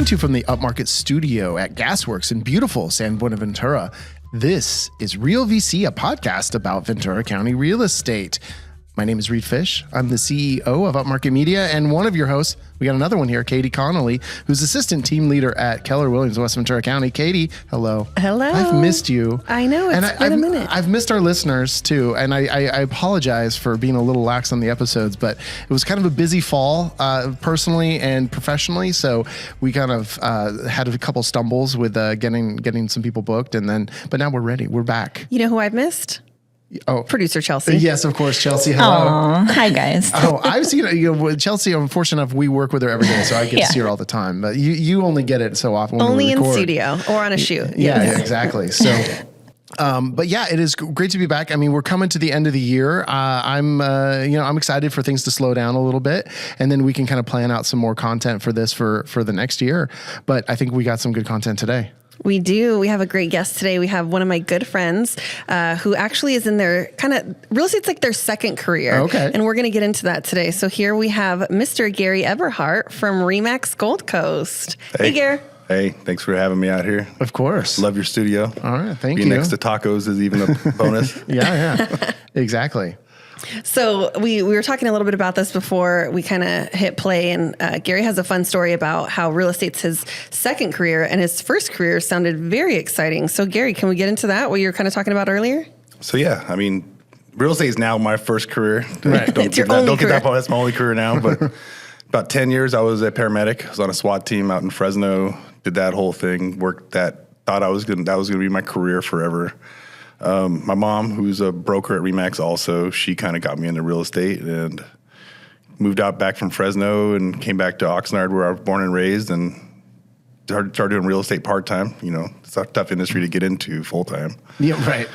Coming to you from the Upmarket studio at Gasworks in beautiful San Buenaventura, this is Real VC, a podcast about Ventura County real estate. My name is Reed Fish. I'm the CEO of Upmarket Media and one of your hosts. We got another one here, Katie Connolly, who's assistant team leader at Keller Williams, West Ventura County. Katie, hello. Hello. I've missed you. I know, it's been a minute. I've missed our listeners too, and I apologize for being a little lax on the episodes, but it was kind of a busy fall, personally and professionally, so we kind of had a couple stumbles with getting some people booked, but now we're ready. We're back. You know who I've missed? Oh, producer Chelsea. Yes, of course, Chelsea. Hello. Aww. Hi, guys. I've seen Chelsea. I'm fortunate enough we work with her every day, so I get to see her all the time. But you only get it so often. When only we in record. studio or on a shoot. Yeah, exactly. So. But yeah, it is great to be back. I mean, we're coming to the end of the year. I'm excited for things to slow down a little bit, and then we can kind of plan out some more content for this for the next year. But I think we got some good content today. We do. We have a great guest today. We have one of my good friends who actually is in their kind of real estate's like their second career. Okay. And we're going to get into that today. So here we have Mr. Garry Eberhart from RE/MAX Gold Coast. Hey Garry. Hey, thanks for having me out here. Of course. Love your studio. All right. Thank you. Being next to tacos is even a bonus. Yeah. Exactly. So we were talking a little bit about this before we kind of hit play, and Garry has a fun story about how real estate's his second career, and his first career sounded very exciting. So Garry, can we get into that, what you were kind of talking about earlier? So yeah, I mean, real estate is now my first career. Right. It's your only career. That's my only career now, but about 10 years I was a paramedic. I was on a SWAT team out in Fresno, did that whole thing, worked that, thought that was going to be my career forever. My mom, who's a broker at RE/MAX also, she kind of got me into real estate and moved out back from Fresno and came back to Oxnard where I was born and raised and started doing real estate part-time. You know, it's a tough industry to get into full-time. Yeah, right.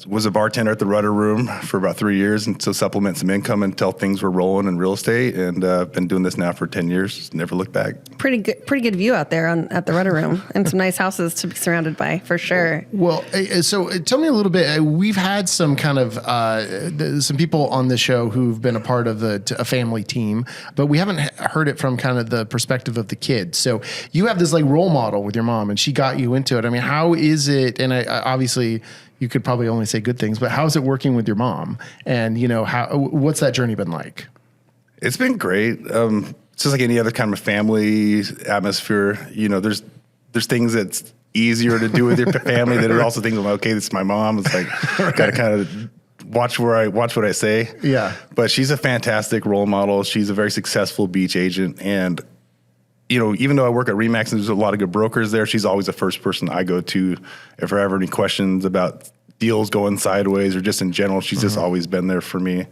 Was a bartender at the Rudder Room for about 3 years and to supplement some income until things were rolling in real estate. And been doing this now for 10 years. Just never looked back. Pretty good view out there at the Rudder Room and some nice houses to be surrounded by for sure. Well, so tell me a little bit. We've had some kind of some people on the show who've been a part of a family team, but we haven't heard it from kind of the perspective of the kids. So you have this like role model with your mom, and she got you into it. I mean, how is it? And obviously, you could probably only say good things, but how is it working with your mom? And what's that journey been like? It's been great. It's just like any other kind of family atmosphere. You know, there's things that's easier to do with your family. There are also things like, okay, this is my mom. It's like got to kind of watch what I say. Yeah. But she's a fantastic role model. She's a very successful beach agent, and you know, even though I work at RE/MAX and there's a lot of good brokers there, she's always the first person I go to if I ever have any questions about deals going sideways or just in general. She's just always been there for me.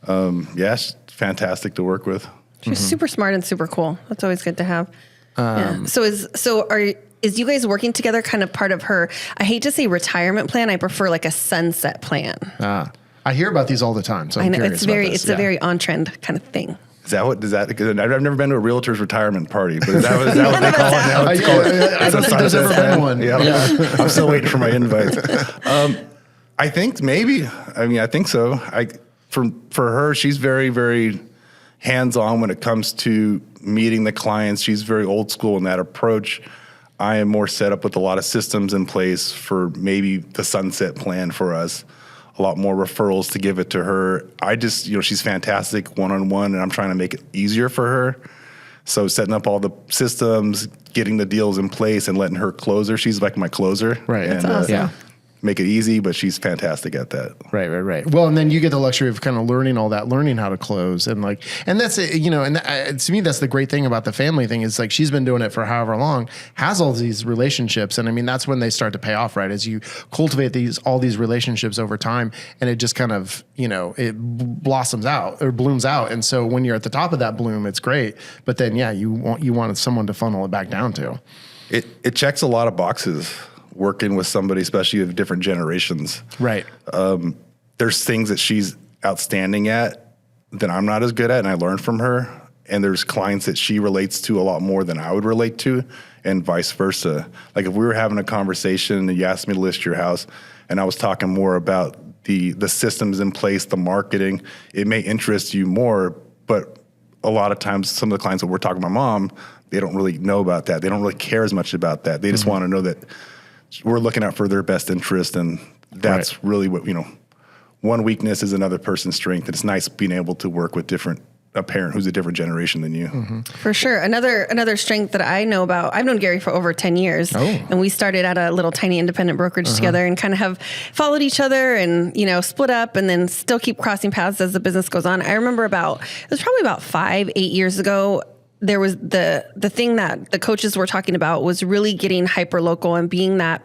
She's fantastic to work with. She's super smart and super cool. That's always good to have. Yeah. So is you guys working together kind of part of her, I hate to say retirement plan, I prefer like a sunset plan. I hear about these all the time, so I'm curious about this. It's a very on-trend kind of thing. Is that what, because I've never been to a realtor's retirement party, but is that what they call it now? I don't think there's ever been one. Yeah. I'm still waiting for my invite. I think maybe. I mean, I think so. For her, she's very, very hands-on when it comes to meeting the clients. She's very old school in that approach. I am more set up with a lot of systems in place for maybe the sunset plan for us. A lot more referrals to give it to her. She's fantastic one-on-one, and I'm trying to make it easier for her. So setting up all the systems, getting the deals in place, and letting her close her. She's like my closer. Right. That's awesome. Make it easy, but she's fantastic at that. Right. Well, and then you get the luxury of kind of learning all that, learning how to close, and that's it. You know, and to me, that's the great thing about the family thing is like she's been doing it for however long, has all these relationships, and I mean that's when they start to pay off, right? As you cultivate all these relationships over time, and it just kind of it blossoms out or blooms out, and so when you're at the top of that bloom, it's great. But then you want someone to funnel it back down to. It checks a lot of boxes. Working with somebody, especially of different generations. Right. There's things that she's outstanding at that I'm not as good at, and I learn from her. And there's clients that she relates to a lot more than I would relate to, and vice versa. Like if we were having a conversation and you asked me to list your house, and I was talking more about the systems in place, the marketing, it may interest you more, but a lot of times some of the clients that we're talking about, Mom, they don't really know about that. They don't really care as much about that. They just want to know that we're looking out for their best interest, and that's really what, one weakness is another person's strength. And it's nice being able to work with a parent who's a different generation than you. For sure. Another strength that I know about, I've known Garry for over 10 years, and we started at a little tiny independent brokerage together, and kind of have followed each other and, split up, and then still keep crossing paths as the business goes on. I remember it was probably about 5-8 years ago, there was the thing that the coaches were talking about was really getting hyper local and being that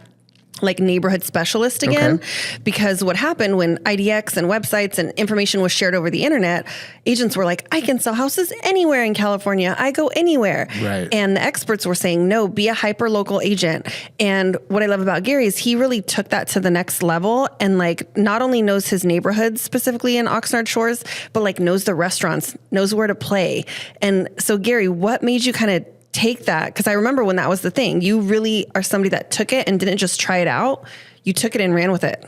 like neighborhood specialist again, because what happened when IDX and websites and information was shared over the internet, agents were like, I can sell houses anywhere in California. I go anywhere. Right. And the experts were saying, no, be a hyper local agent. And what I love about Garry is he really took that to the next level, and like not only knows his neighborhood specifically in Oxnard Shores, but like knows the restaurants, knows where to play. And so Garry, what made you kind of take that? Because I remember when that was the thing, you really are somebody that took it and didn't just try it out. You took it and ran with it.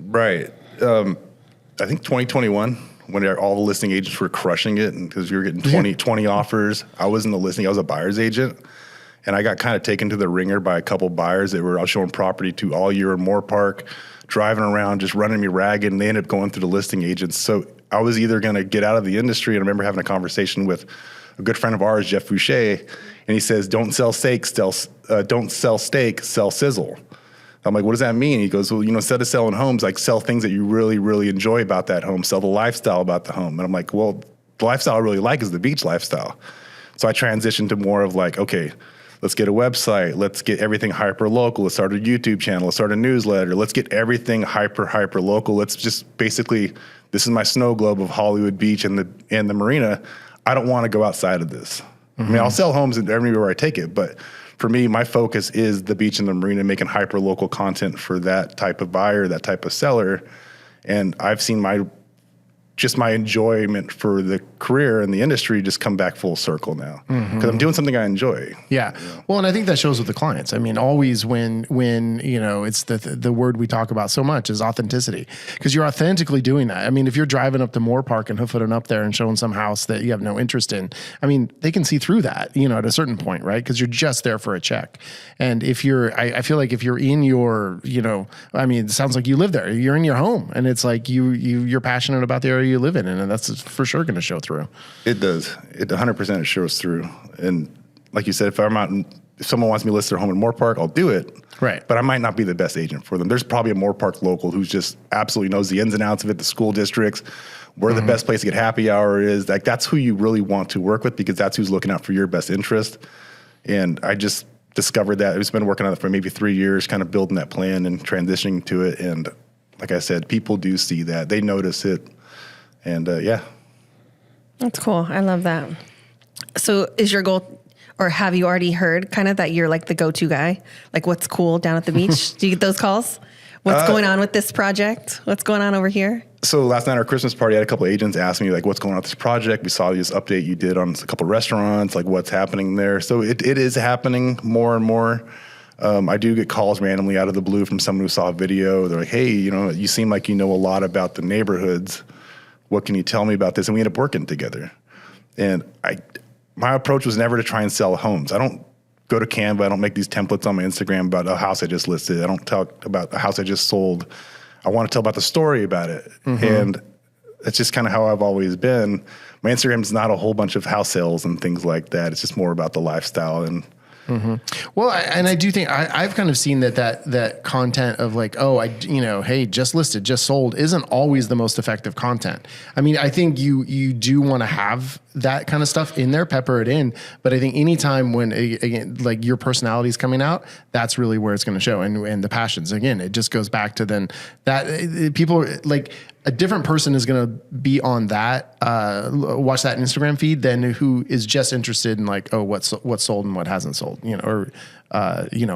Right. I think 2021, when all the listing agents were crushing it, and because we were getting 20 offers, I wasn't the listing, I was a buyer's agent. And I got kind of taken to the ringer by a couple buyers that were out showing property to all year in Moore Park, driving around, just running me ragged, and they ended up going through the listing agents. So I was either going to get out of the industry, and I remember having a conversation with a good friend of ours, Jeff Fouché, and he says, don't sell steak, sell sizzle. I'm like, what does that mean? He goes, well, instead of selling homes, like sell things that you really, really enjoy about that home, sell the lifestyle about the home. And I'm like, well, the lifestyle I really like is the beach lifestyle. So I transitioned to more of like, okay, let's get a website. Let's get everything hyper local. Let's start a YouTube channel. Let's start a newsletter. Let's get everything hyper local. Let's just basically, this is my snow globe of Hollywood Beach and the marina. I don't want to go outside of this. I mean, I'll sell homes everywhere I take it, but for me, my focus is the beach and the marina, making hyper local content for that type of buyer, that type of seller. And I've seen my enjoyment for the career and the industry just come back full circle now, because I'm doing something I enjoy. Yeah. Well, and I think that shows with the clients. I mean, always when it's the word we talk about so much is authenticity, because you're authentically doing that. I mean, if you're driving up to Moore Park and hoofing up there and showing some house that you have no interest in, I mean, they can see through that, at a certain point, right? Because you're just there for a check. And if I feel like if you're in your, I mean, it sounds like you live there. You're in your home, and it's like you're passionate about the area you live in, and that's for sure going to show through. It does. It 100% shows through. And like you said, if someone wants me to list their home in Moore Park, I'll do it. Right. But I might not be the best agent for them. There's probably a Moore Park local who's just absolutely knows the ins and outs of it, the school districts, where the best place to get happy hour is. Like, that's who you really want to work with, because that's who's looking out for your best interest. And I just discovered that. I've been working on it for maybe 3 years, kind of building that plan and transitioning to it. And like I said, people do see that. They notice it. And yeah. That's cool. I love that. So is your goal, or have you already heard kind of that you're like the go-to guy? Like, what's cool down at the beach? Do you get those calls? What's going on with this project? What's going on over here? So last night at our Christmas party, I had a couple of agents ask me, like, what's going on with this project? We saw this update you did on a couple of restaurants, like what's happening there. So it is happening more and more. I do get calls randomly out of the blue from someone who saw a video. They're like, hey, you seem like you know a lot about the neighborhoods. What can you tell me about this? And we end up working together. And my approach was never to try and sell homes. I don't go to Canva. I don't make these templates on my Instagram about a house I just listed. I don't talk about a house I just sold. I want to tell about the story about it. And that's just kind of how I've always been. My Instagram is not a whole bunch of house sales and things like that. It's just more about the lifestyle. And well, I do think I've kind of seen that content of like, hey, just listed, just sold isn't always the most effective content. I mean, I think you do want to have that kind of stuff in there, pepper it in. But I think anytime when, again, like your personality is coming out, that's really where it's going to show. And the passions, again, it just goes back to then that people like, a different person is going to be on that, watch that Instagram feed than who is just interested in like, what's sold and what hasn't sold, or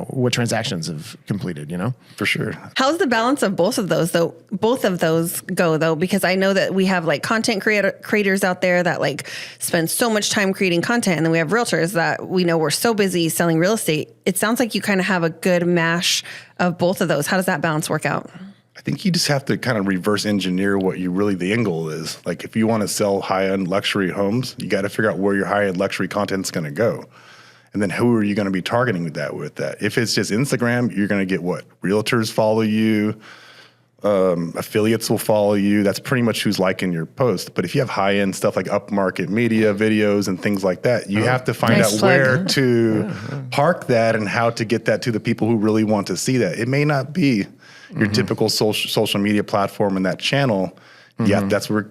what transactions have completed, For sure. How's the balance of both of those though? Both of those go though, because I know that we have like content creators out there that like spend so much time creating content, and then we have realtors that we know we're so busy selling real estate. It sounds like you kind of have a good mash of both of those. How does that balance work out? I think you just have to kind of reverse engineer what the end goal is. Like if you want to sell high-end luxury homes, you got to figure out where your high-end luxury content is going to go. And then who are you going to be targeting with that? If it's just Instagram, you're going to get what? Realtors follow you, affiliates will follow you. That's pretty much who's liking your post. But if you have high-end stuff like upmarket media, videos, and things like that, you have to find out where to park that and how to get that to the people who really want to see that. It may not be your typical social media platform and that channel. Yeah, that's where,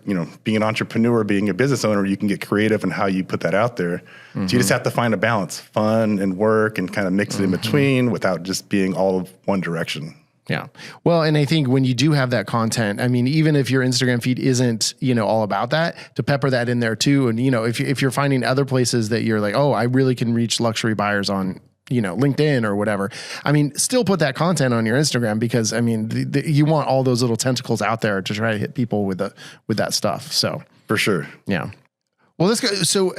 being an entrepreneur, being a business owner, you can get creative in how you put that out there. So you just have to find a balance, fun and work, and kind of mix it in between without just being all of one direction. Yeah. Well, and I think when you do have that content, I mean, even if your Instagram feed isn't, all about that, to pepper that in there too. And, if you're finding other places that you're like, oh, I really can reach luxury buyers on, LinkedIn or whatever. I mean, still put that content on your Instagram because, I mean, you want all those little tentacles out there to try to hit people with that stuff. So for sure. Yeah. Well, let's go. So,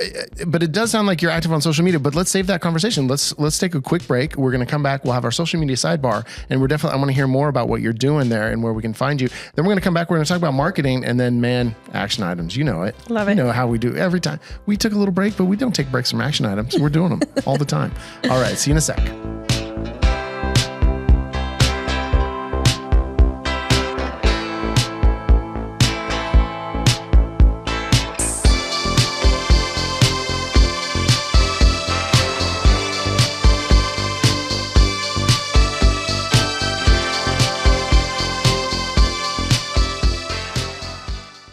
but it does sound like you're active on social media, but let's save that conversation. Let's take a quick break. We're going to come back. We'll have our social media sidebar, and I want to hear more about what you're doing there and where we can find you. Then we're going to come back. We're going to talk about marketing and then, action items. You know it. Love it. You know how we do every time. We took a little break, but we don't take breaks from action items. We're doing them all the time. All right. See you in a sec.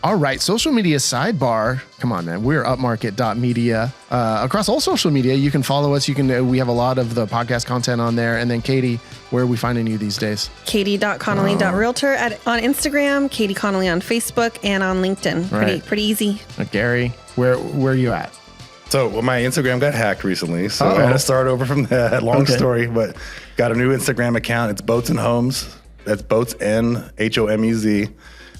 All right, social media sidebar. Come on, man. We're upmarket.media. Across all social media, you can follow us. We have a lot of the podcast content on there. And then Katie, where are we finding you these days? Katie.connolly.realtor on Instagram, Katie Connolly on Facebook, and on LinkedIn. Right. Pretty easy. Gary, where are you at? So my Instagram got hacked recently, so I had to start over from that. Long story, but got a new Instagram account. It's Boats and Homes. That's Boats NHOMEZ.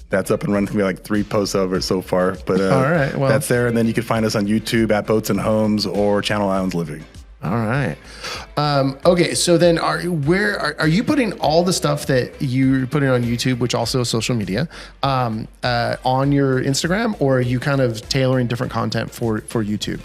That's up and running. For me, like 3 posts over it so far. But all right, well, that's there. And then you can find us on YouTube at Boats and Homes or Channel Islands Living. All right. Okay. So then are you putting all the stuff that you're putting on YouTube, which also is social media, on your Instagram, or are you kind of tailoring different content for YouTube?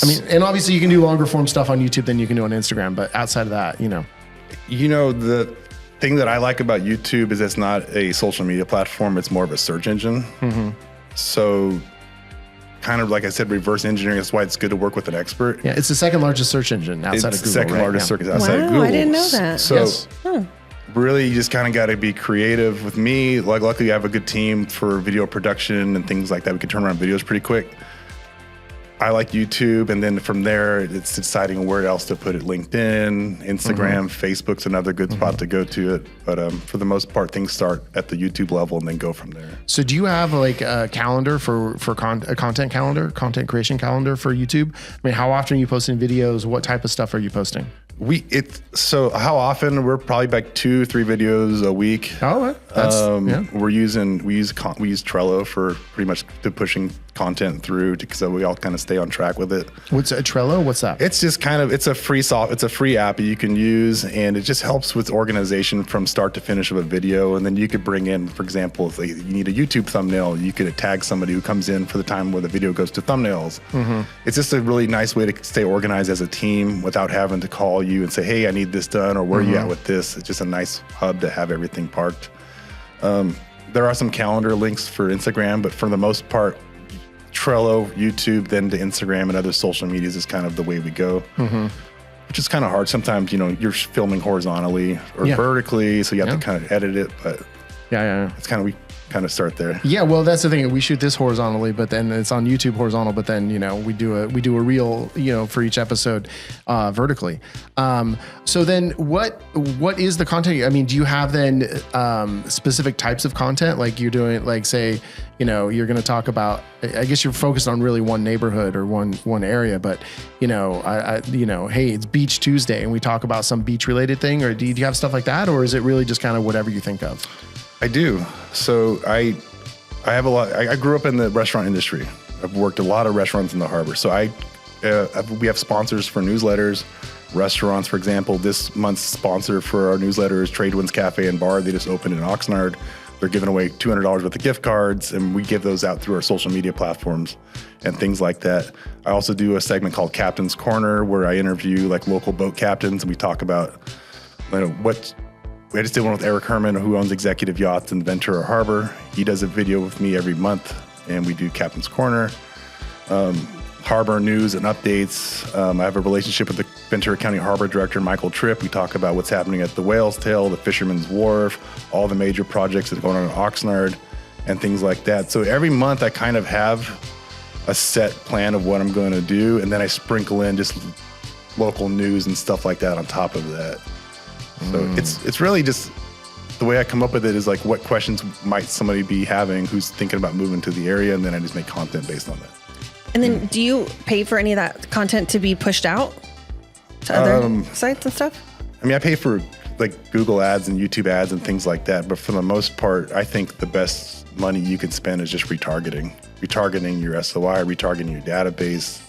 I mean, and obviously you can do longer form stuff on YouTube than you can do on Instagram, but outside of that, the thing that I like about YouTube is it's not a social media platform. It's more of a search engine. So kind of like I said, reverse engineering. That's why it's good to work with an expert. Yeah, it's the second largest search engine outside of Google. Second largest search outside of Google. I didn't know that. So really, you just kind of got to be creative. With me, like luckily I have a good team for video production and things like that. We can turn around videos pretty quick. I like YouTube, and then from there, it's deciding where else to put it. LinkedIn, Instagram, Facebook's another good spot to go to it. But for the most part, things start at the YouTube level and then go from there. So do you have like a calendar a content calendar, content creation calendar for YouTube? I mean, how often are you posting videos? What type of stuff are you posting? So how often? We're probably like 2-3 videos a week. Oh, that's we use Trello for pretty much to pushing content through so we all kind of stay on track with it. What's a Trello? What's that? It's just it's a free app that you can use, and it just helps with organization from start to finish of a video. And then you could bring in, for example, if you need a YouTube thumbnail, you could tag somebody who comes in for the time where the video goes to thumbnails. It's just a really nice way to stay organized as a team without having to call you and say, hey, I need this done, or where are you at with this? It's just a nice hub to have everything parked. There are some calendar links for Instagram, but for the most part, Trello, YouTube, then to Instagram and other social medias is kind of the way we go, which is kind of hard. Sometimes, you're filming horizontally or vertically, so you have to kind of edit it, but it's kind of, we kind of start there. Yeah, well, that's the thing. We shoot this horizontally, but then it's on YouTube horizontal, but then, we do a reel, for each episode vertically. So then what is the content? I mean, do you have then specific types of content? Like you're doing, like say, you're going to talk about, I guess you're focused on really one neighborhood or one area, but hey, it's Beach Tuesday and we talk about some beach related thing, or do you have stuff like that? Or is it really just kind of whatever you think of? I do. So I have a lot. I grew up in the restaurant industry. I've worked a lot of restaurants in the harbor. So I we have sponsors for newsletters, restaurants, for example. This month's sponsor for our newsletter is Tradewinds Cafe and Bar. They just opened in Oxnard. They're giving away $200 worth of gift cards, and we give those out through our social media platforms and things like that. I also do a segment called Captain's Corner, where I interview like local boat captains, and we talk about I just did one with Eric Herman, who owns Executive Yachts in Ventura Harbor. He does a video with me every month, and we do Captain's Corner. Harbor news and updates. I have a relationship with the Ventura County Harbor Director, Michael Tripp. We talk about what's happening at the Whale's Tail, the Fisherman's Wharf, all the major projects that are going on in Oxnard, and things like that. So every month I kind of have a set plan of what I'm going to do, and then I sprinkle in just local news and stuff like that on top of that. So it's really just the way I come up with it is like, what questions might somebody be having who's thinking about moving to the area, and then I just make content based on that. And then do you pay for any of that content to be pushed out to other sites and stuff? I mean, I pay for like Google ads and YouTube ads and things like that. But for the most part, I think the best money you can spend is just retargeting your SOI, retargeting your database.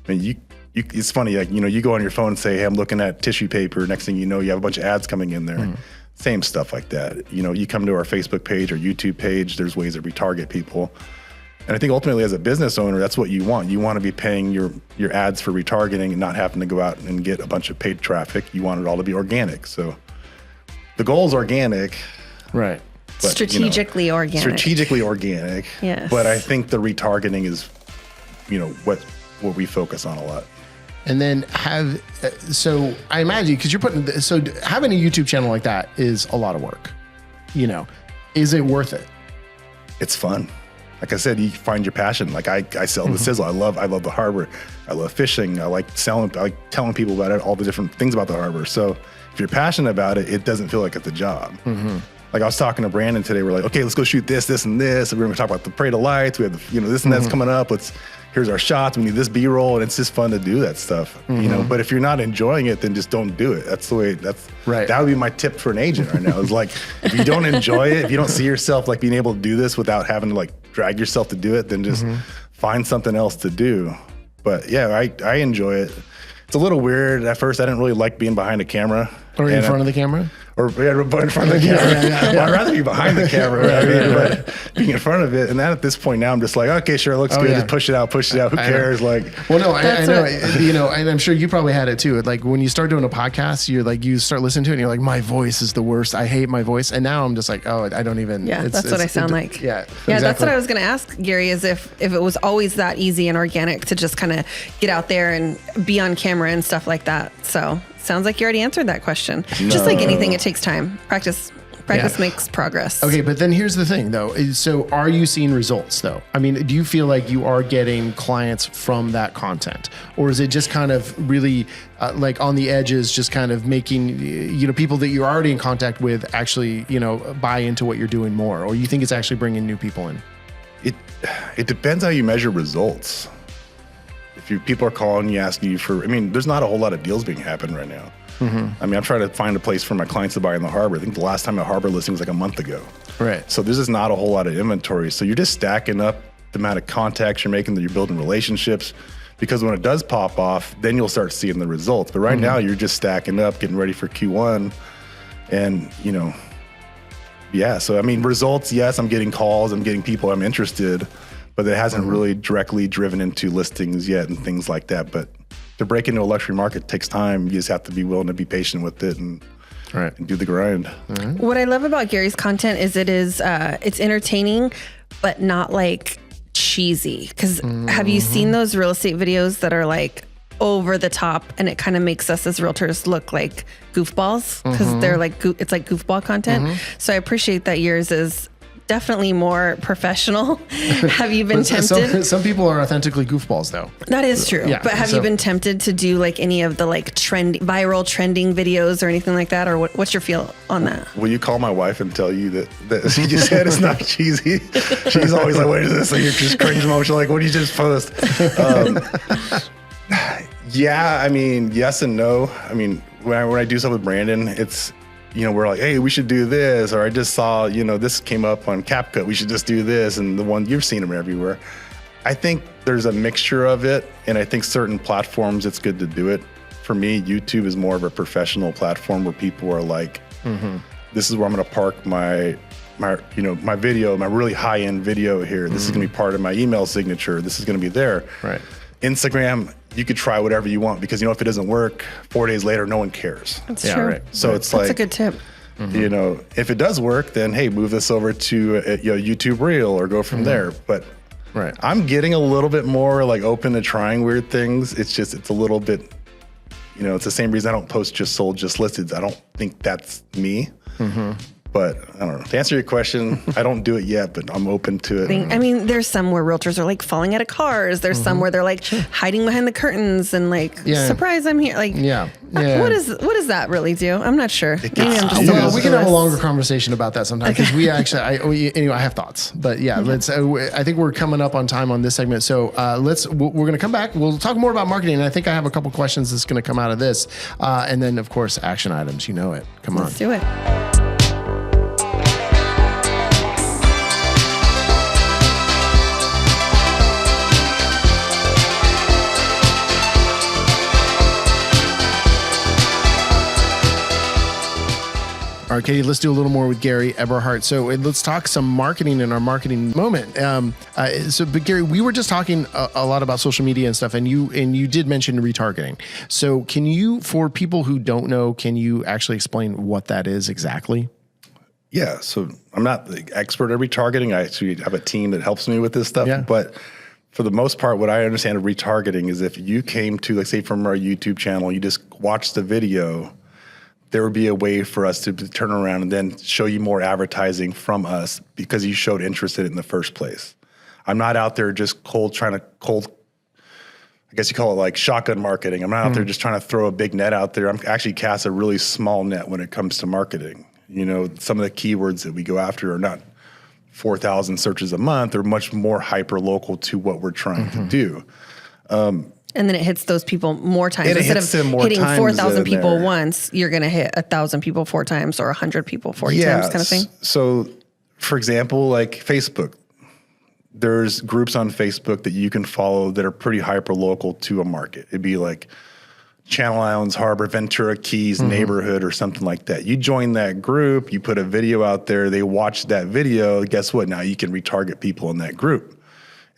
I mean, it's funny, like, you go on your phone and say, hey, I'm looking at tissue paper. Next thing you know, you have a bunch of ads coming in there. Same stuff like that. You come to our Facebook page or YouTube page, there's ways to retarget people. And I think ultimately as a business owner, that's what you want. You want to be paying your ads for retargeting and not having to go out and get a bunch of paid traffic. You want it all to be organic. So the goal is organic. Right. But, strategically organic. Strategically organic. Yes. But I think the retargeting is, what we focus on a lot. And then so I imagine, because having a YouTube channel like that is a lot of work. Is it worth it? It's fun. Like I said, you find your passion. Like I sell the sizzle. I love the harbor. I love fishing. I like telling people about it, all the different things about the harbor. So if you're passionate about it, it doesn't feel like it's a job. Like I was talking to Brandon today. We're like, okay, let's go shoot this, and this. And we're going to talk about the parade of lights. We have this and that's coming up. Here's our shots. We need this B-roll, and it's just fun to do that stuff. But if you're not enjoying it, then just don't do it. That's the way. Right. That would be my tip for an agent right now. Is like, if you don't enjoy it, if you don't see yourself like being able to do this without having to like drag yourself to do it, then just find something else to do. But yeah, I enjoy it. It's a little weird at first. I didn't really like being behind a camera or in front of the camera. Or in front of the camera. Well, I'd rather be behind the camera, but being in front of it. And then at this point now, I'm just like, okay, sure, it looks good. Just push it out. Who cares? Like, well, no, I know, and I'm sure you probably had it too. Like when you start doing a podcast, you start listening to it and you're like, my voice is the worst. I hate my voice. And now I'm just like, oh, I don't even. Yeah, that's what I sound like. Yeah. Yeah, that's what I was going to ask, Gary, is if it was always that easy and organic to just kind of get out there and be on camera and stuff like that. So sounds like you already answered that question. No. Just like anything, it takes time. Practice makes progress. Okay, but then here's the thing, though. So are you seeing results, though? I mean, do you feel like you are getting clients from that content? Or is it just kind of really like on the edges, just kind of making, people that you're already in contact with actually, buy into what you're doing more? Or you think it's actually bringing new people in? It depends how you measure results. If people are calling you, asking you there's not a whole lot of deals being happening right now. I mean, I'm trying to find a place for my clients to buy in the harbor. I think the last time a harbor listing was like a month ago. Right. So there's just not a whole lot of inventory. So you're just stacking up the amount of contacts you're making, that you're building relationships, because when it does pop off, then you'll start seeing the results. But right now you're just stacking up, getting ready for Q1. And, yeah. So, I mean, results, yes, I'm getting calls, I'm getting people, I'm interested, but it hasn't really directly driven into listings yet and things like that. But to break into a luxury market takes time. You just have to be willing to be patient with it and do the grind. What I love about Gary's content is it's entertaining, but not like cheesy. Because have you seen those real estate videos that are like over the top, and it kind of makes us as realtors look like goofballs because they're like it's like goofball content. So I appreciate that yours is definitely more professional. Have you been tempted? Some people are authentically goofballs, though. That is true. Yeah, but have you been tempted to do like any of the like viral trending videos or anything like that? Or what's your feel on that? Will you call my wife and tell you that she just said it's not cheesy? She's always like, "What is this?" Like, you're just cringe emotional. Like, what did you just post? Yeah, I mean, yes and no. I mean, when I do stuff with Brandon, it's, we're like, hey, we should do this. Or I just saw, this came up on CapCut. We should just do this. And the one, you've seen them everywhere. I think there's a mixture of it, and I think certain platforms it's good to do it. For me, YouTube is more of a professional platform where people are like, this is where I'm going to park my video, my really high end video here. This is going to be part of my email signature. This is going to be there. Right. Instagram, you could try whatever you want because if it doesn't work, 4 days later, no one cares. That's true. Right. So it's like, that's a good tip. If it does work, then hey, move this over to YouTube Reel or go from there. But I'm getting a little bit more like open to trying weird things. It's a little bit, it's the same reason I don't post just sold, just listed. I don't think that's me. But I don't know. To answer your question, I don't do it yet, but I'm open to it. I mean, there's some where realtors are like falling out of cars. There's some where they're like hiding behind the curtains and like, surprise, I'm here. Like, what does that really do? I'm not sure. Maybe I'm just well, we can have a longer conversation about that sometime because we actually, I have thoughts, but let's. I think we're coming up on time on this segment, so we're going to come back. We'll talk more about marketing, and I think I have a couple questions that's going to come out of this, and then of course action items. You know it. Come on, let's do it. All right, Katie, let's do a little more with Garry Eberhart. So let's talk some marketing in our marketing moment. But Garry, we were just talking a lot about social media and stuff, and you did mention retargeting. So can you, for people who don't know, can you actually explain what that is exactly? Yeah, so I'm not the expert at retargeting. I actually have a team that helps me with this stuff. Yeah. But for the most part, what I understand of retargeting is if you came to, like say from our YouTube channel, you just watched the video, there would be a way for us to turn around and then show you more advertising from us because you showed interest in it in the first place. I'm not out there just I guess you call it like shotgun marketing. I'm not out there just trying to throw a big net out there. I'm actually cast a really small net when it comes to marketing. Some of the keywords that we go after are not 4,000 searches a month. They're much more hyper local to what we're trying to do. And then it hits those people more times. Instead of hitting 4,000 people once, you're going to hit 1,000 people 4 times or 100 people 40 times kind of thing. So, for example, like Facebook, there's groups on Facebook that you can follow that are pretty hyper local to a market. It'd be like Channel Islands, Harbor, Ventura, Keys, neighborhood, or something like that. You join that group, you put a video out there, they watch that video. Guess what? Now you can retarget people in that group.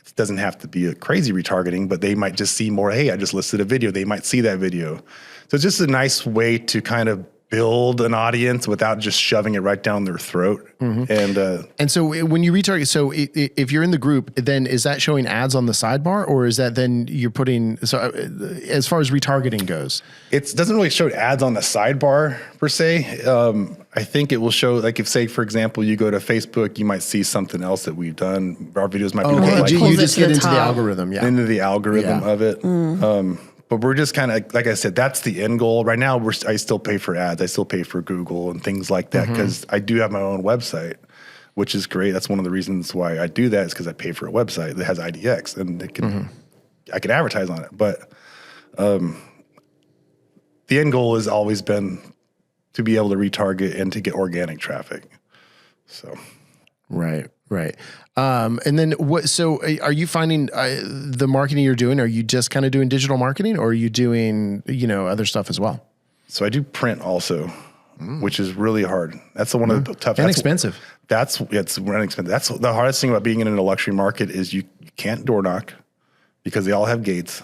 It doesn't have to be a crazy retargeting, but they might just see more, hey, I just listed a video. They might see that video. So it's just a nice way to kind of build an audience without just shoving it right down their throat. And so when you retarget, so if you're in the group, then is that showing ads on the sidebar, or is that then you're putting, so as far as retargeting goes? It doesn't really show ads on the sidebar per se. I think it will show, like if say, for example, you go to Facebook, you might see something else that we've done. Our videos might be you just get into the algorithm, into the algorithm of it. But we're just kind of, like I said, that's the end goal. Right now, I still pay for ads. I still pay for Google and things like that because I do have my own website, which is great. That's one of the reasons why I do that is because I pay for a website that has IDX and it can, I can advertise on it. But the end goal has always been to be able to retarget and to get organic traffic. So, right. And then so are you finding the marketing you're doing, are you just kind of doing digital marketing, or are you doing, other stuff as well? So I do print also, which is really hard. That's one of the tough. And expensive. It's really expensive. That's the hardest thing about being in a luxury market is you can't door knock because they all have gates.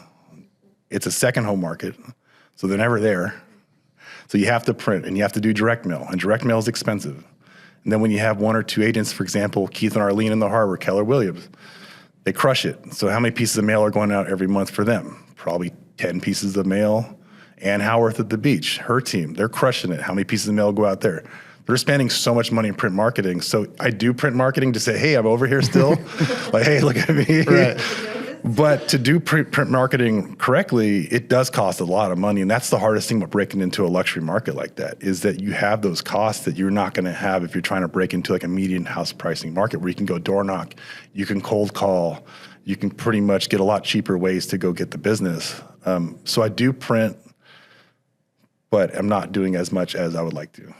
It's a second home market, so they're never there. So you have to print and you have to do direct mail, and direct mail is expensive. And then when you have 1 or 2 agents, for example, Keith and Arlene in the Harbor, Keller Williams, they crush it. So how many pieces of mail are going out every month for them? Probably 10 pieces of mail. Ann Howarth at the beach, her team, they're crushing it. How many pieces of mail go out there? They're spending so much money in print marketing. So I do print marketing to say, hey, I'm over here still. Like, hey, look at me. Right. But to do print marketing correctly, it does cost a lot of money. And that's the hardest thing about breaking into a luxury market like that, is that you have those costs that you're not going to have if you're trying to break into like a median house pricing market where you can go door knock, you can cold call, you can pretty much get a lot cheaper ways to go get the business. So I do print, but I'm not doing as much as I would like to.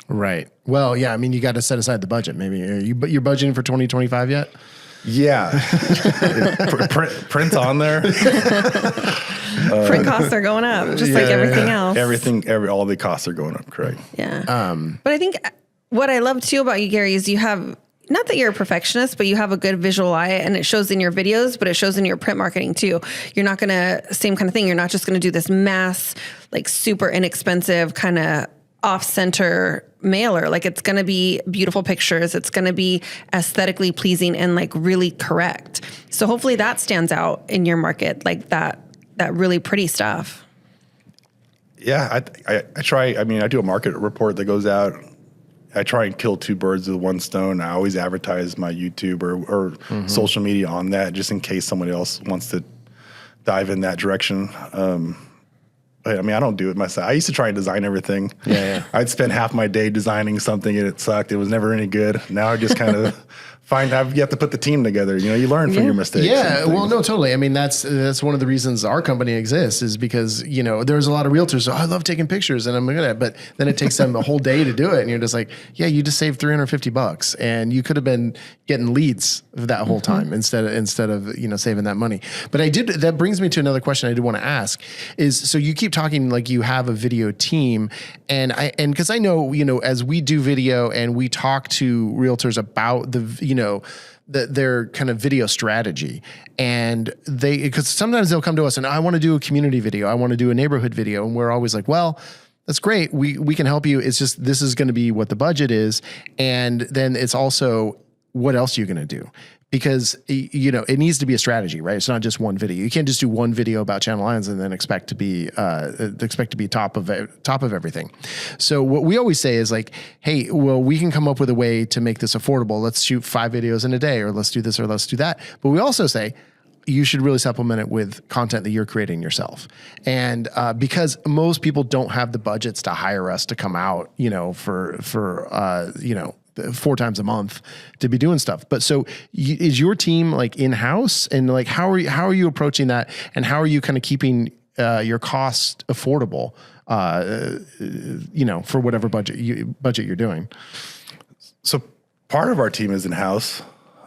Right. Well, yeah, I mean, you got to set aside the budget. Maybe you're budgeting for 2025 yet? Yeah. Print on there. Print costs are going up, just like everything else. All the costs are going up, correct. Yeah. But I think what I love too about you, Garry, is you have, not that you're a perfectionist, but you have a good visual eye, and it shows in your videos, but it shows in your print marketing too. You're not going to, same kind of thing. You're not just going to do this mass, like super inexpensive kind of off-center mailer. Like, it's going to be beautiful pictures. It's going to be aesthetically pleasing and like really correct. So hopefully that stands out in your market, like that really pretty stuff. Yeah, I try. I mean, I do a market report that goes out. I try and kill two birds with one stone. I always advertise my YouTube or social media on that, just in case somebody else wants to dive in that direction. But I mean, I don't do it myself. I used to try and design everything. Yeah. I'd spend half my day designing something and it sucked. It was never any good. Now I just kind of you have to put the team together. You know, you learn from your mistakes. Yeah, well, no, totally. I mean, that's one of the reasons our company exists, is because, you know, there's a lot of realtors. I love taking pictures and I'm good at it, but then it takes them a whole day to do it. And you're just like, yeah, you just saved $350 and you could have been getting leads that whole time instead of, you know, saving that money. But that brings me to another question I did want to ask is, so you keep talking like you have a video team, and because I know, you know, as we do video and we talk to realtors about their kind of video strategy, and because sometimes they'll come to us and I want to do a community video, I want to do a neighborhood video, and we're always like, well, that's great, we can help you. It's just, this is going to be what the budget is, and then it's also, what else are you going to do? Because, you know, it needs to be a strategy, right? It's not just one video. You can't just do one video about Channel Islands and then expect to be top of everything. So what we always say is like, hey, well, we can come up with a way to make this affordable. Let's shoot 5 videos in a day, or let's do this, or let's do that. But we also say, you should really supplement it with content that you're creating yourself. And because most people don't have the budgets to hire us to come out, you know, for 4 times a month to be doing stuff. But so is your team like in-house, and like, how are you approaching that? And how are you kind of keeping your cost affordable, you know, for whatever budget you're doing? So part of our team is in-house.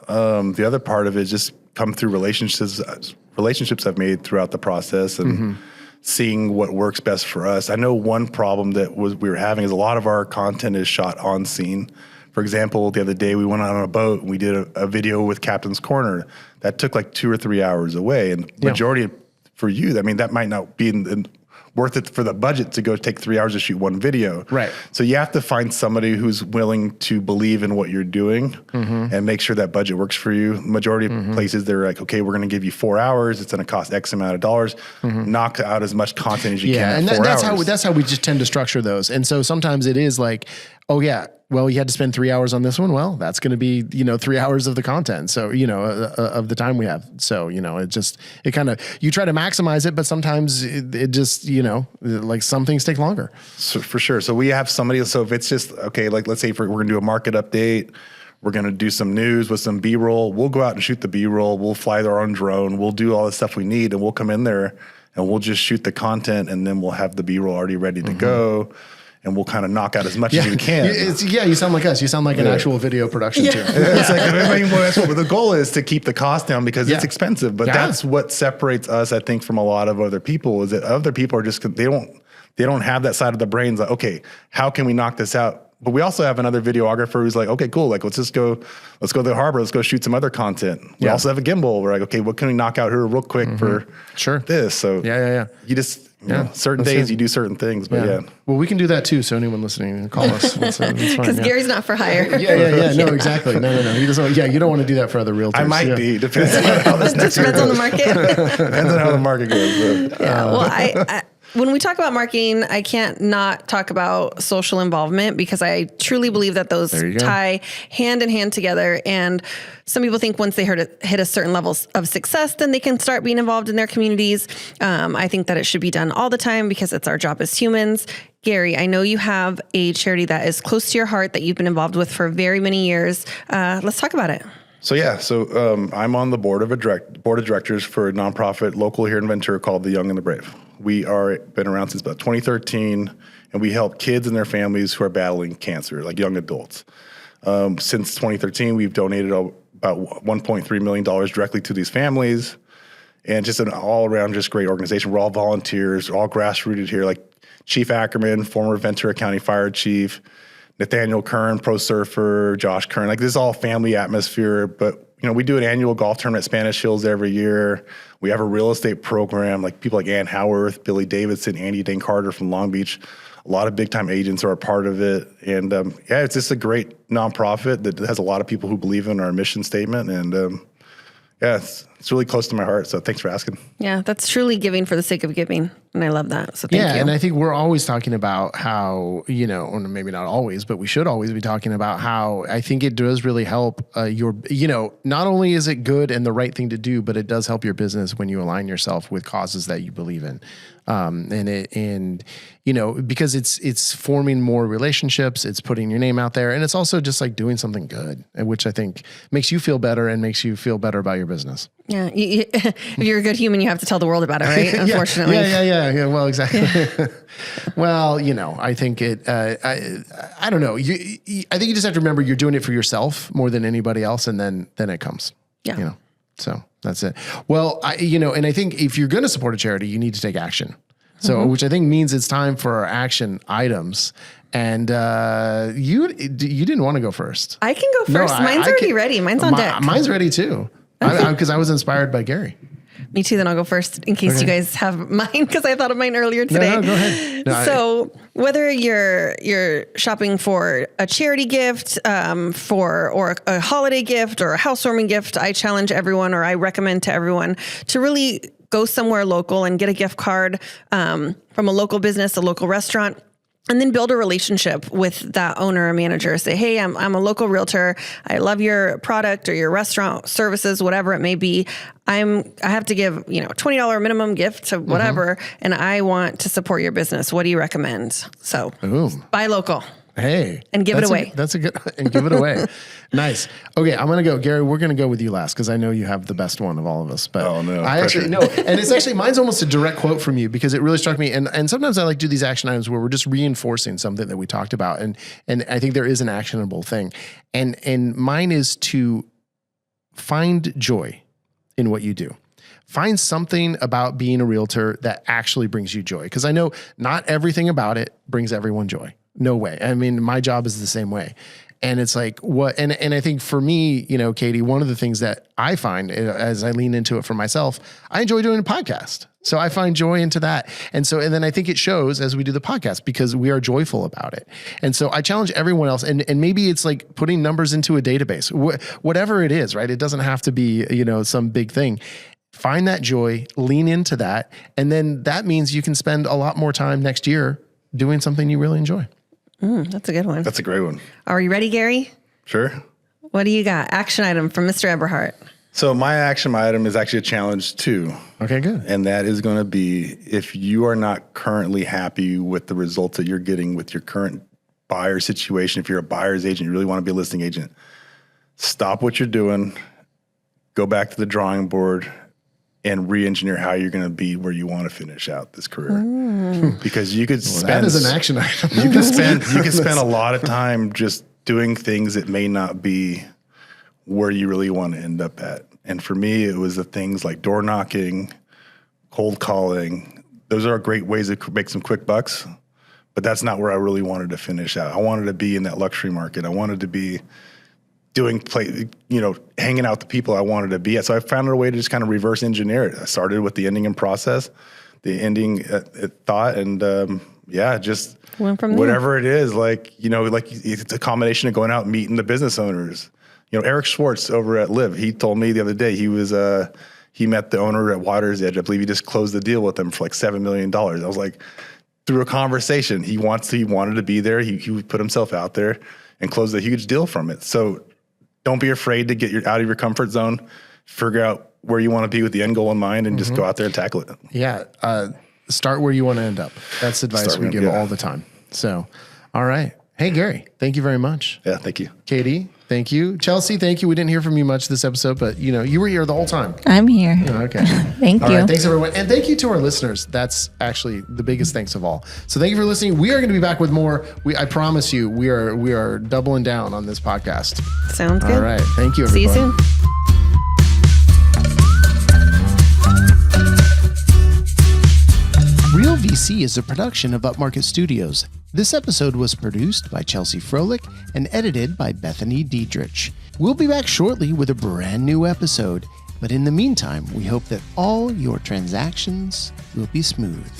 The other part of it is just come through relationships I've made throughout the process, and seeing what works best for us. I know one problem that we were having is a lot of our content is shot on scene. For example, the other day we went out on a boat and we did a video with Captain's Corner that took like 2 or 3 hours away. And majority for you, I mean, that might not be worth it for the budget to go take 3 hours to shoot one video. Right. So you have to find somebody who's willing to believe in what you're doing and make sure that budget works for you. Majority of places, they're like, okay, we're going to give you 4 hours. It's going to cost X amount of dollars. Knock out as much content as you can. And in 4 that's hours. that's how we just tend to structure those. And so sometimes it is like, oh yeah, well, you had to spend 3 hours on this one. Well, that's going to be, you know, 3 hours of the content. So, you know, of the time we have. So, you know, it kind of, you try to maximize it, but sometimes it just, you know, like some things take longer. So for sure. So we have somebody, so if it's just, okay, like let's say we're going to do a market update, we're going to do some news with some B-roll. We'll go out and shoot the B-roll. We'll fly our own drone. We'll do all the stuff we need, and we'll come in there and we'll just shoot the content, and then we'll have the B-roll already ready to go. And we'll kind of knock out as much as we can. You sound like us. You sound like an actual video production team. It's like, I mean, that's what the goal is, to keep the cost down, because it's expensive. But that's what separates us, I think, from a lot of other people, is that other people are just, they don't have that side of the brains. Like, okay, how can we knock this out? But we also have another videographer who's like, okay, cool. Like, let's go to the harbor. Let's go shoot some other content. We also have a gimbal. We're like, okay, what can we knock out here real quick for this? So you just, you know, certain days you do certain things, but Well, we can do that too. So anyone listening, call us. Because Gary's not for hire. No, exactly. No. He doesn't. Yeah, you don't want to do that for other realtors. I might be. Depends on how this next year Depends on the goes. market. Depends on how the market goes. But, Well, I when we talk about marketing, I can't not talk about social involvement, because I truly believe that those tie hand in hand together. And some people think once they hit a certain level of success, then they can start being involved in their communities. I think that it should be done all the time, because it's our job as humans. Garry, I know you have a charity that is close to your heart that you've been involved with for very many years. Let's talk about it. So I'm on the board of directors for a nonprofit local here in Ventura called The Young and the Brave. We are been around since about 2013, and we help kids and their families who are battling cancer, like young adults. Since 2013, we've donated about $1.3 million directly to these families, and just an all-around just great organization. We're all volunteers, all grassrooted here, like Chief Ackerman, former Ventura County Fire Chief, Nathaniel Kern, pro surfer, Josh Kern. Like, this is all family atmosphere, but we do an annual golf tournament at Spanish Hills every year. We have a real estate program, like people like Ann Howarth, Billy Davidson, Andy Dane Carter from Long Beach. A lot of big-time agents are a part of it. And, it's just a great nonprofit that has a lot of people who believe in our mission statement. And, it's really close to my heart. So thanks for asking. Yeah, that's truly giving for the sake of giving. And I love that. So thank you. And I think we're always talking about how, or maybe not always, but we should always be talking about how I think it does really help not only is it good and the right thing to do, but it does help your business when you align yourself with causes that you believe in. Because it's forming more relationships, it's putting your name out there, and it's also just like doing something good, which I think makes you feel better and makes you feel better about your business. Yeah. If you're a good human, you have to tell the world about it, right? Unfortunately. Yeah. Well, exactly. Well, I think I don't know. I think you just have to remember you're doing it for yourself more than anybody else. And then it comes, so that's it. Well, and I think if you're going to support a charity, you need to take action. So, which I think means it's time for our action items. And you didn't want to go first. I can go first. Mine's already ready. Mine's on deck. Mine's ready too. Because I was inspired by Garry. Me too. Then I'll go first in case you guys have mine, because I thought of mine earlier today. No, go ahead. So whether you're shopping for a charity gift, or a holiday gift or a housewarming gift, I challenge everyone, or I recommend to everyone, to really go somewhere local and get a gift card from a local business, a local restaurant. And then build a relationship with that owner or manager. Say, hey, I'm a local realtor. I love your product or your restaurant services, whatever it may be. I have to give, $20 minimum gift to whatever, and I want to support your business. What do you recommend? So buy local. Hey. And give it away. That's a good, and give it away. Nice. Okay, I'm going to go. Garry, we're going to go with you last because I know you have the best one of all of us. But oh, no. I actually, no. And it's actually, mine's almost a direct quote from you because it really struck me. And sometimes I like to do these action items where we're just reinforcing something that we talked about. And I think there is an actionable thing. And mine is to find joy in what you do. Find something about being a realtor that actually brings you joy. Because I know not everything about it brings everyone joy. No way. I mean, my job is the same way. And it's like and I think for me, Katie, one of the things that I find as I lean into it for myself, I enjoy doing a podcast. So I find joy into that. And then I think it shows as we do the podcast because we are joyful about it. And so I challenge everyone else. And maybe it's like putting numbers into a database, whatever it is, right? It doesn't have to be, some big thing. Find that joy, lean into that. And then that means you can spend a lot more time next year doing something you really enjoy. That's a good one. That's a great one. Are you ready, Garry? Sure. What do you got? Action item from Mr. Eberhart. So my action item is actually a challenge too. Okay, good. And that is going to be, if you are not currently happy with the results that you're getting with your current buyer situation, if you're a buyer's agent, you really want to be a listing agent, stop what you're doing, go back to the drawing board, and re-engineer how you're going to be where you want to finish out this career. Because you could spend that is an action item. you can spend a lot of time just doing things that may not be where you really want to end up at. And for me, it was the things like door knocking, cold calling. Those are great ways to make some quick bucks, but that's not where I really wanted to finish out. I wanted to be in that luxury market. I wanted to be hanging out with the people I wanted to be at. So I found a way to just kind of reverse engineer it. I started with the ending in process, the ending thought, and just went from whatever it is. It's a combination of going out and meeting the business owners. Eric Schwartz over at Live, he told me the other day he met the owner at Water's Edge. I believe he just closed the deal with them for like $7 million. I was like, through a conversation, he wanted to be there. He put himself out there and closed a huge deal from it. So don't be afraid to get out of your comfort zone, figure out where you want to be with the end goal in mind, and just go out there and tackle it. Yeah. Start where you want to end up. That's advice we give all the time. So, all right. Hey, Gary, thank you very much. Yeah, thank you. Katie, thank you. Chelsea, thank you. We didn't hear from you much this episode, but you were here the whole time. I'm here. Okay. Thank All you. right, thanks everyone. And thank you to our listeners. That's actually the biggest thanks of all. So thank you for listening. We are going to be back with more. I promise you, we are doubling down on this podcast. Sounds good. All right. Thank you, See everybody. you soon. Real VC is a production of Upmarket Studios. This episode was produced by Chelsea Froelich and edited by Bethany Diedrich. We'll be back shortly with a brand new episode, but in the meantime, we hope that all your transactions will be smooth.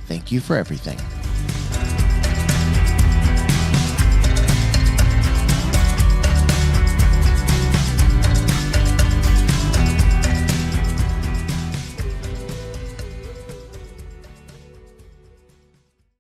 Thank you for everything.